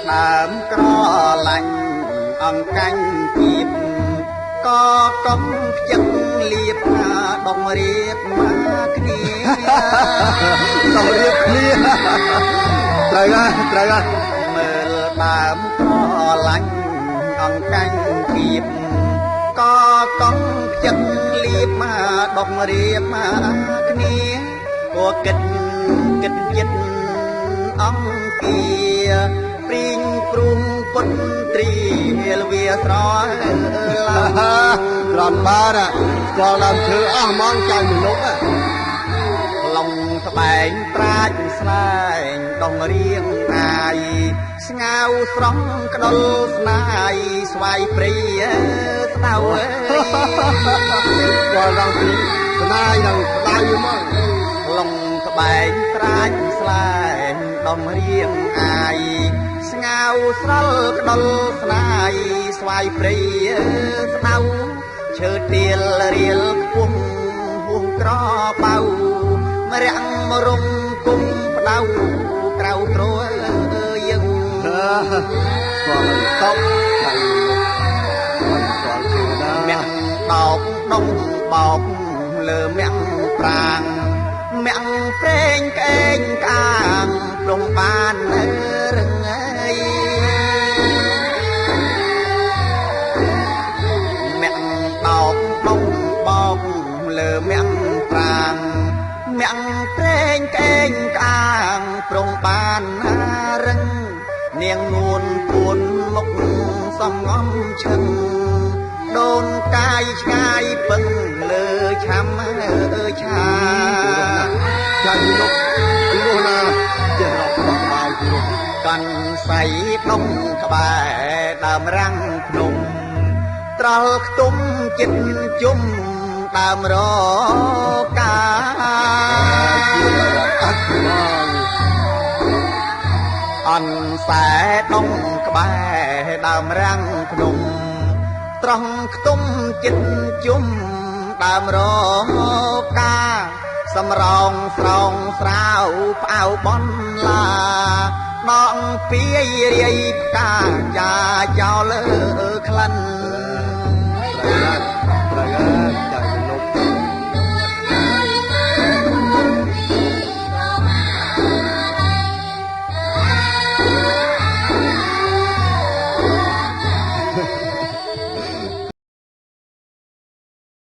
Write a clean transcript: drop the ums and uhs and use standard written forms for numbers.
ដើមក្រឡាញ់អង្កាញ់ពីបក៏កុំខ្ជិលលៀបដងរៀបមកគ្នាដងរៀបគ្នាត្រូវហើយមើលដើមក្រឡាញ់អង្កាញ់ពីបក៏កុំខ្ជិលលៀបមកដងរៀបមកគ្នាក៏គិតចិត្តអង្គាព្រីងព្រុងពុនត្រីលវាស្រឡាក្រំបាទស្គាល់ដើមឈើអស់ហ្មងចៅមនុស្សឡុងក្បែងប្រាជ្ញស្លែងដងរៀងអាយស្ងៅស្រស់ក្ដុលស្នាយស្វាយព្រីស្ដៅស្គាល់ដល់ពីស្នាយដល់ស្ដៅមកឡុងក្បែងប្រាជ្ញស្លែងដងរៀងអាយស្ងៅស្រល់ក្ដុលស្នាយស្វាយព្រីស្ដៅឈើទៀលរៀលខ្ពស់ហួងក្របៅមរាំងមរុំគុំផ្ដៅក្រៅត្រួយយើងគាត់តបដៃគាត់ជឿណាមាំងបោកដងបោកលើមាំងប្រាងមាំងព្រេងក្អេងក្អាងព្រំបានរឹងអីមាំងបោកដងបោកលើមាំងប្រាងមាំងព្រេងក្អេងក្អាងព្រំបានរឹងនាងនួនពួនមុខសំងំឈឹងដូនកាយឆ្ងាយពឹងលើឆាំឆាចាញ់លោកពីនោះណាចេះរកបោះក្បាលពីនោះកាន់សៃដុំក្បែរដើមរាំងភ្នំត្រល់ខ្ទុំចិត្តជុំដើមរកាអនសែដុំក្បែរដើមរាំងភ្នំត្រង់ខ្ទុំចិត្តជុំដើមរកាសំរងស្រងស្រាវផ្អៅបនឡាដងពីរាយផ្កាចាចោលក្លិន